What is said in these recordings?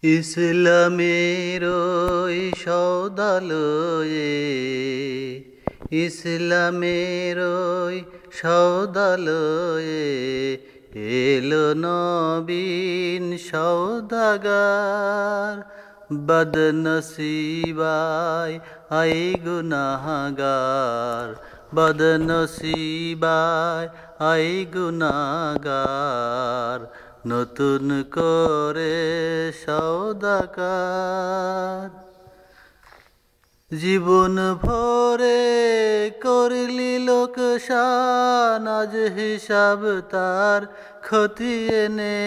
ইসলামের ওই সৌদালয়ে ইসলামের ওই সৌদালয়ে এলো নবীন সৌদাগার বদনসিবায় আই গুনাহগার বদনসিবায় আই গুনাহগার নতুন করে সওদাকার জীবন ভরে করলি লোকসান আজ হিসাব তার খতিয়ে নে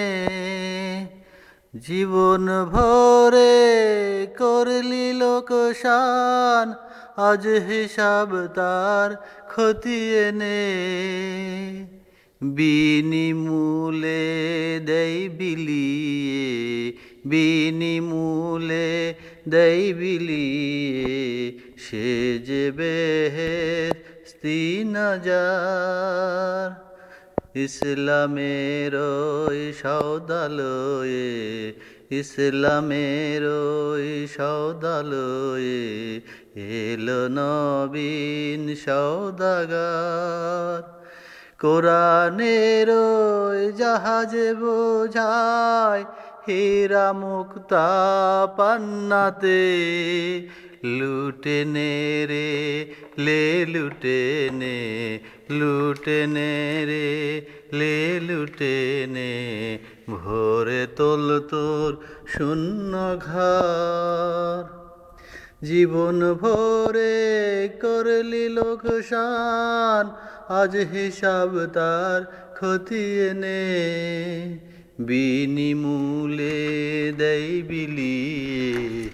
জীবন ভরে করলি লোকসান আজ হিসাব তার খতিয়ে নে বিনিমূলে দেই বিলিয়ে বিনিমূলে দেই বিলিয়ে সে যে বেহেশতি নজার ইসলামের ওই সৌদালয়ে ইসলামের ওই সৌদালয়ে এলো নবীন সওদাগার কোরআনের ওই জাহাজে বোঝায় হীরা মুক্তা পান্নাতে লুটে নে রে লে লুটে নে লুটে নে রে লে লুটে নে ভোরে তোল তোর শূন্য ঘর জীবন ভরে করলি লোকসান আজ হিসাব তার খতিয়ে নে বিনিমূলে দেই বিলিয়ে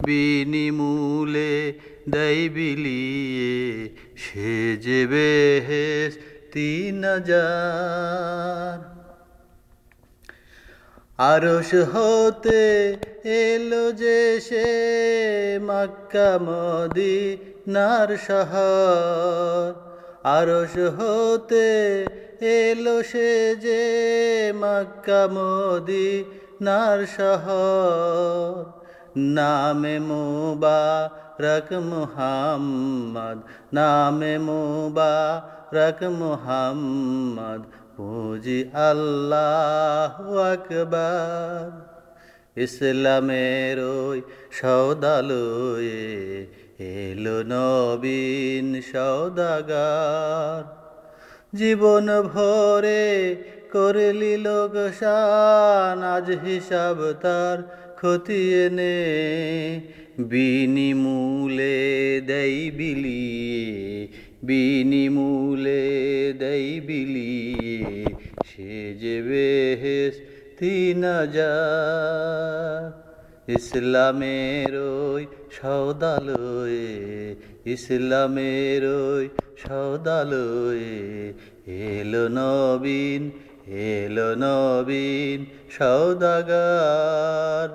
বিনিমূলে দেই বিলিয়ে সে যে বেহেশতি নজার আরশ হতে এলো যে সে মক্কা মদিনার শহর আরশ হতে এলো সে যে মক্কা মদিনার শহর নামে মুবারক মুহাম্মদ নামে মুবারক মুহাম্মদ পুজি আল্লাহু আকবার ইসলামের ওই সৌদালয়ে এলো নবীন সওদাগার জীবন ভরে করলি লোকসান আজ হিসাব তার খতিয়ে নে বিনিমূলে দেই বিলিয়ে বিনিমূলে দেই বিলিয়ে সে যে বেহেশতি নজার ইসলামের ওই সৌদালয়ে ইসলামের ওই সৌদালয়ে এলো নবীন সওদাগার